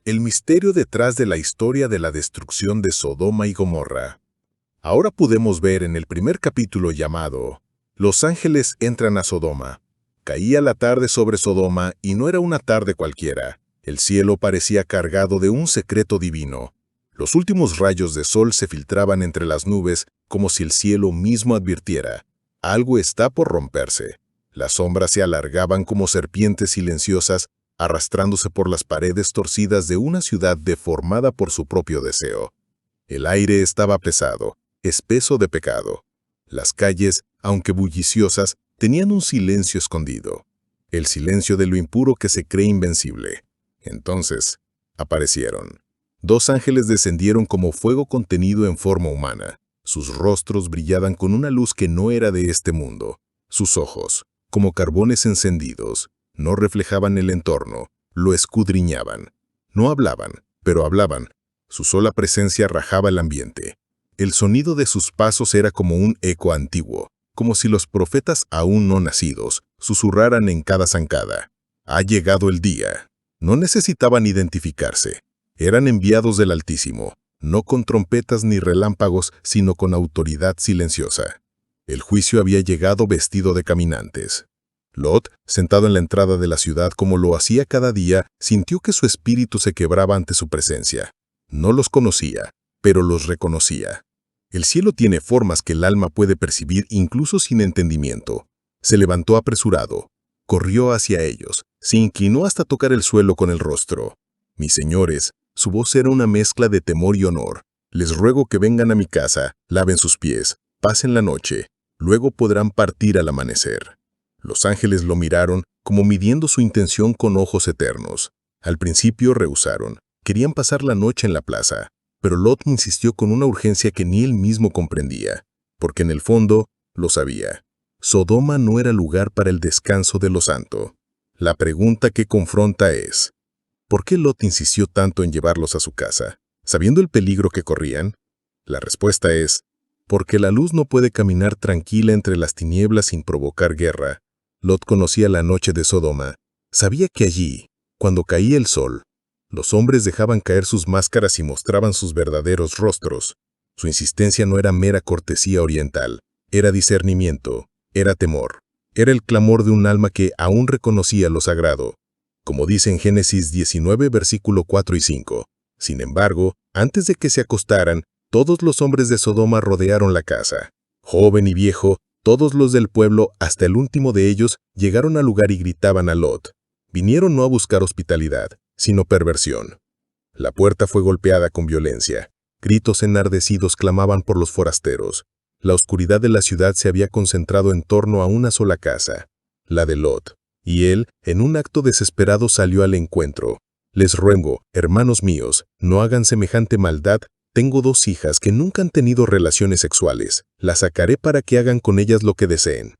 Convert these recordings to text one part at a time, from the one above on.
El misterio detrás de la historia de la destrucción de Sodoma y Gomorra. Ahora podemos ver en el primer capítulo llamado Los ángeles entran a Sodoma. Caía la tarde sobre Sodoma y no era una tarde cualquiera. El cielo parecía cargado de un secreto divino. Los últimos rayos de sol se filtraban entre las nubes como si el cielo mismo advirtiera: algo está por romperse. Las sombras se alargaban como serpientes silenciosas, arrastrándose por las paredes torcidas de una ciudad deformada por su propio deseo. El aire estaba pesado, espeso de pecado. Las calles, aunque bulliciosas, tenían un silencio escondido, el silencio de lo impuro que se cree invencible. Entonces, aparecieron. Dos ángeles descendieron como fuego contenido en forma humana. Sus rostros brillaban con una luz que no era de este mundo. Sus ojos, como carbones encendidos, no reflejaban el entorno, lo escudriñaban. No hablaban, pero hablaban. Su sola presencia rajaba el ambiente. El sonido de sus pasos era como un eco antiguo, como si los profetas aún no nacidos susurraran en cada zancada: ha llegado el día. No necesitaban identificarse. Eran enviados del Altísimo, no con trompetas ni relámpagos, sino con autoridad silenciosa. El juicio había llegado vestido de caminantes. Lot, sentado en la entrada de la ciudad como lo hacía cada día, sintió que su espíritu se quebraba ante su presencia. No los conocía, pero los reconocía. El cielo tiene formas que el alma puede percibir incluso sin entendimiento. Se levantó apresurado, corrió hacia ellos, se inclinó hasta tocar el suelo con el rostro. Mis señores, su voz era una mezcla de temor y honor. Les ruego que vengan a mi casa, laven sus pies, pasen la noche, luego podrán partir al amanecer. Los ángeles lo miraron, como midiendo su intención con ojos eternos. Al principio rehusaron, querían pasar la noche en la plaza, pero Lot insistió con una urgencia que ni él mismo comprendía, porque en el fondo lo sabía. Sodoma no era lugar para el descanso de lo santo. La pregunta que confronta es: ¿por qué Lot insistió tanto en llevarlos a su casa, sabiendo el peligro que corrían? La respuesta es: porque la luz no puede caminar tranquila entre las tinieblas sin provocar guerra. Lot conocía la noche de Sodoma. Sabía que allí, cuando caía el sol, los hombres dejaban caer sus máscaras y mostraban sus verdaderos rostros. Su insistencia no era mera cortesía oriental, era discernimiento, era temor, era el clamor de un alma que aún reconocía lo sagrado. Como dice en Génesis 19, versículo 4 y 5. Sin embargo, antes de que se acostaran, todos los hombres de Sodoma rodearon la casa. Joven y viejo, todos los del pueblo, hasta el último de ellos, llegaron al lugar y gritaban a Lot. Vinieron no a buscar hospitalidad, sino perversión. La puerta fue golpeada con violencia. Gritos enardecidos clamaban por los forasteros. La oscuridad de la ciudad se había concentrado en torno a una sola casa, la de Lot. Y él, en un acto desesperado, salió al encuentro. Les ruego, hermanos míos, no hagan semejante maldad. Tengo 2 hijas que nunca han tenido relaciones sexuales. Las sacaré para que hagan con ellas lo que deseen.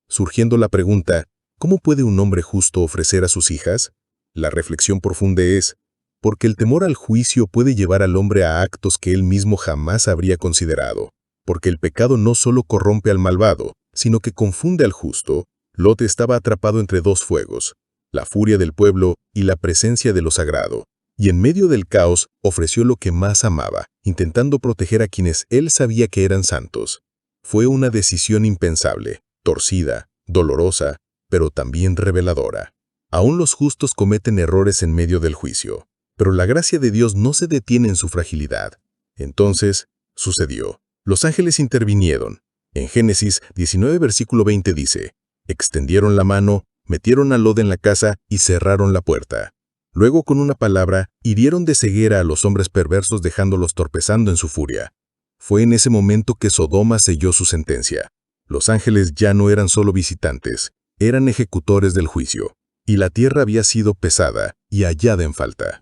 Surgiendo la pregunta: ¿cómo puede un hombre justo ofrecer a sus hijas? La reflexión profunda es: porque el temor al juicio puede llevar al hombre a actos que él mismo jamás habría considerado. Porque el pecado no solo corrompe al malvado, sino que confunde al justo. Lot estaba atrapado entre 2 fuegos, la furia del pueblo y la presencia de lo sagrado. Y en medio del caos ofreció lo que más amaba, intentando proteger a quienes él sabía que eran santos. Fue una decisión impensable, torcida, dolorosa, pero también reveladora. Aún los justos cometen errores en medio del juicio, pero la gracia de Dios no se detiene en su fragilidad. Entonces, sucedió. Los ángeles intervinieron. En Génesis 19, versículo 20 dice: extendieron la mano, metieron a Lot en la casa y cerraron la puerta. Luego, con una palabra, hirieron de ceguera a los hombres perversos, dejándolos tropezando en su furia. Fue en ese momento que Sodoma selló su sentencia. Los ángeles ya no eran solo visitantes, eran ejecutores del juicio. Y la tierra había sido pesada y hallada en falta.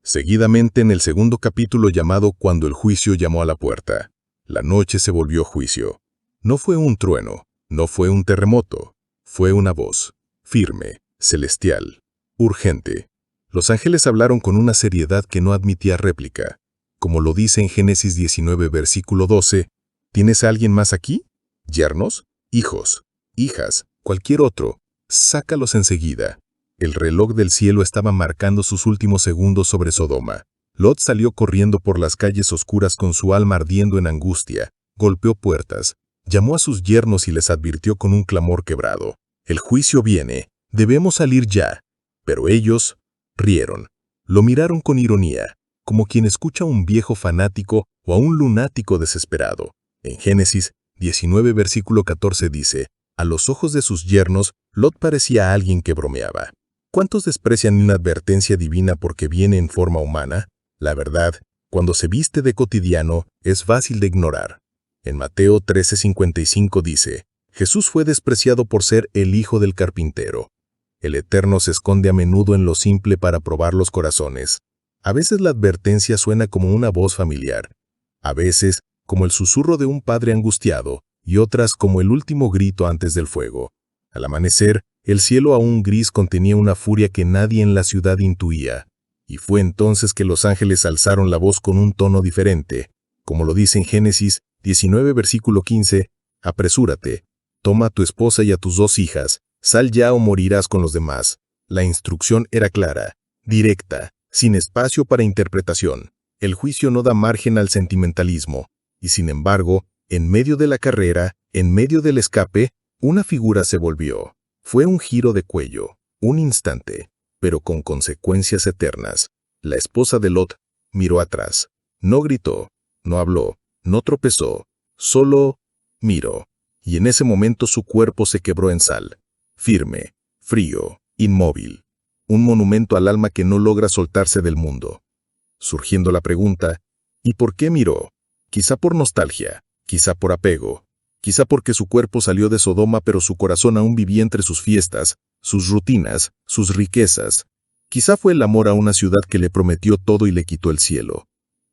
Seguidamente, en el segundo capítulo llamado Cuando el juicio llamó a la puerta, la noche se volvió juicio. No fue un trueno, no fue un terremoto, fue una voz, firme, celestial, urgente. Los ángeles hablaron con una seriedad que no admitía réplica. Como lo dice en Génesis 19, versículo 12, ¿tienes a alguien más aquí? ¿Yernos? ¿Hijos? ¿Hijas? ¿Cualquier otro? Sácalos enseguida. El reloj del cielo estaba marcando sus últimos segundos sobre Sodoma. Lot salió corriendo por las calles oscuras con su alma ardiendo en angustia, golpeó puertas, llamó a sus yernos y les advirtió con un clamor quebrado: «El juicio viene, debemos salir ya». Pero ellos rieron. Lo miraron con ironía, como quien escucha a un viejo fanático o a un lunático desesperado. En Génesis 19, versículo 14 dice: «A los ojos de sus yernos, Lot parecía a alguien que bromeaba». ¿Cuántos desprecian una advertencia divina porque viene en forma humana? La verdad, cuando se viste de cotidiano, es fácil de ignorar. En Mateo 13:55 dice: «Jesús fue despreciado por ser el hijo del carpintero». El Eterno se esconde a menudo en lo simple para probar los corazones. A veces la advertencia suena como una voz familiar, a veces como el susurro de un padre angustiado, y otras como el último grito antes del fuego. Al amanecer, el cielo aún gris contenía una furia que nadie en la ciudad intuía. Y fue entonces que los ángeles alzaron la voz con un tono diferente. Como lo dice en Génesis 19, versículo 15, «Apresúrate, toma a tu esposa y a tus 2 hijas, sal ya o morirás con los demás». La instrucción era clara, directa, sin espacio para interpretación. El juicio no da margen al sentimentalismo. Y sin embargo, en medio de la carrera, en medio del escape, una figura se volvió. Fue un giro de cuello, un instante, pero con consecuencias eternas. La esposa de Lot miró atrás. No gritó, no habló, no tropezó, solo miró. Y en ese momento su cuerpo se quebró en sal. Firme, frío, inmóvil. Un monumento al alma que no logra soltarse del mundo. Surgiendo la pregunta, ¿y por qué miró? Quizá por nostalgia, quizá por apego, quizá porque su cuerpo salió de Sodoma pero su corazón aún vivía entre sus fiestas, sus rutinas, sus riquezas. Quizá fue el amor a una ciudad que le prometió todo y le quitó el cielo.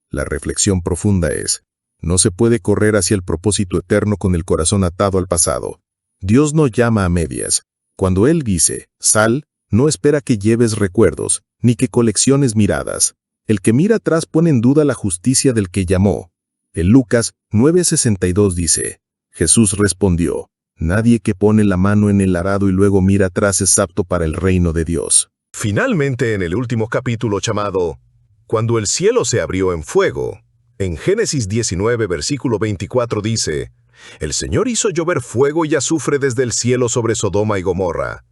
La reflexión profunda es: no se puede correr hacia el propósito eterno con el corazón atado al pasado. Dios no llama a medias. Cuando Él dice, sal, no espera que lleves recuerdos, ni que colecciones miradas. El que mira atrás pone en duda la justicia del que llamó. En Lucas 9:62 dice: Jesús respondió: nadie que pone la mano en el arado y luego mira atrás es apto para el reino de Dios. Finalmente, en el último capítulo llamado Cuando el cielo se abrió en fuego, en Génesis 19, versículo 24 dice: El Señor hizo llover fuego y azufre desde el cielo sobre Sodoma y Gomorra.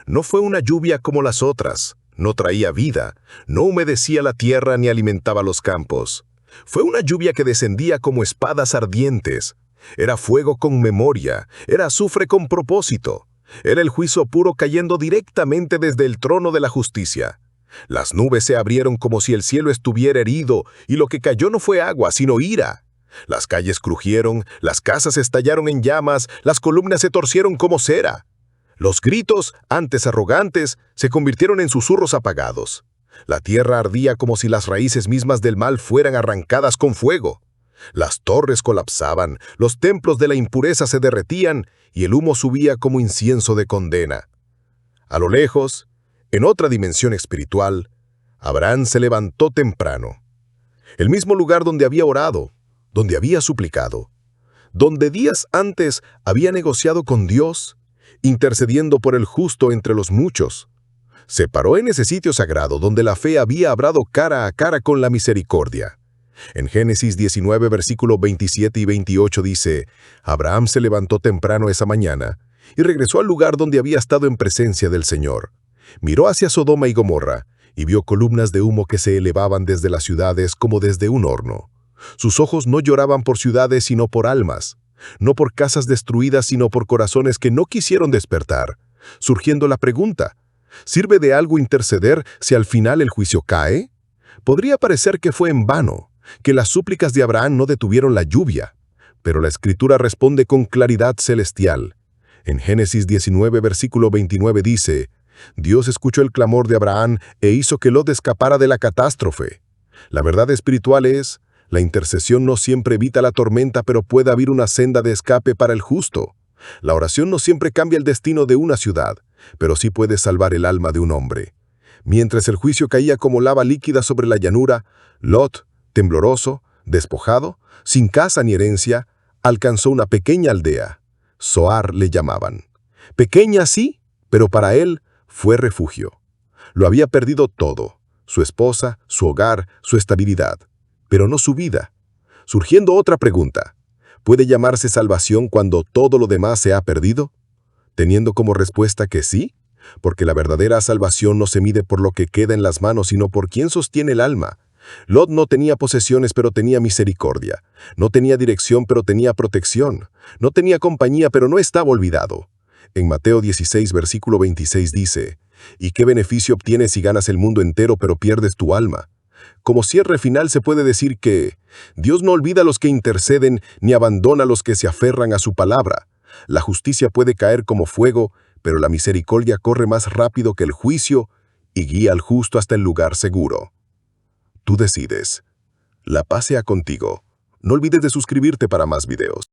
No fue una lluvia como las otras, no traía vida, no humedecía la tierra ni alimentaba los campos. Fue una lluvia que descendía como espadas ardientes. Era fuego con memoria, era azufre con propósito. Era el juicio puro cayendo directamente desde el trono de la justicia. Las nubes se abrieron como si el cielo estuviera herido, y lo que cayó no fue agua, sino ira. Las calles crujieron, las casas estallaron en llamas, las columnas se torcieron como cera. Los gritos, antes arrogantes, se convirtieron en susurros apagados. La tierra ardía como si las raíces mismas del mal fueran arrancadas con fuego. Las torres colapsaban, los templos de la impureza se derretían y el humo subía como incienso de condena. A lo lejos, en otra dimensión espiritual, Abraham se levantó temprano. El mismo lugar donde había orado, donde había suplicado, donde días antes había negociado con Dios, intercediendo por el justo entre los muchos. Se paró en ese sitio sagrado donde la fe había hablado cara a cara con la misericordia. En Génesis 19, versículo 27 y 28 dice: Abraham se levantó temprano esa mañana y regresó al lugar donde había estado en presencia del Señor. Miró hacia Sodoma y Gomorra y vio columnas de humo que se elevaban desde las ciudades como desde un horno. Sus ojos no lloraban por ciudades sino por almas, no por casas destruidas sino por corazones que no quisieron despertar. Surgiendo la pregunta: ¿sirve de algo interceder si al final el juicio cae? Podría parecer que fue en vano, que las súplicas de Abraham no detuvieron la lluvia, pero la Escritura responde con claridad celestial. En Génesis 19, versículo 29 dice: Dios escuchó el clamor de Abraham e hizo que Lot escapara de la catástrofe. La verdad espiritual es: la intercesión no siempre evita la tormenta, pero puede abrir una senda de escape para el justo. La oración no siempre cambia el destino de una ciudad, pero sí puede salvar el alma de un hombre. Mientras el juicio caía como lava líquida sobre la llanura, Lot, tembloroso, despojado, sin casa ni herencia, alcanzó una pequeña aldea. Zoar le llamaban. Pequeña sí, pero para él fue refugio. Lo había perdido todo, su esposa, su hogar, su estabilidad, pero no su vida. Surgiendo otra pregunta, ¿puede llamarse salvación cuando todo lo demás se ha perdido? Teniendo como respuesta que sí, porque la verdadera salvación no se mide por lo que queda en las manos, sino por quien sostiene el alma. Lot no tenía posesiones, pero tenía misericordia. No tenía dirección, pero tenía protección. No tenía compañía, pero no estaba olvidado. En Mateo 16, versículo 26 dice, ¿y qué beneficio obtienes si ganas el mundo entero, pero pierdes tu alma? Como cierre final se puede decir que Dios no olvida a los que interceden, ni abandona a los que se aferran a su palabra. La justicia puede caer como fuego, pero la misericordia corre más rápido que el juicio y guía al justo hasta el lugar seguro. Tú decides. La paz sea contigo. No olvides de suscribirte para más videos.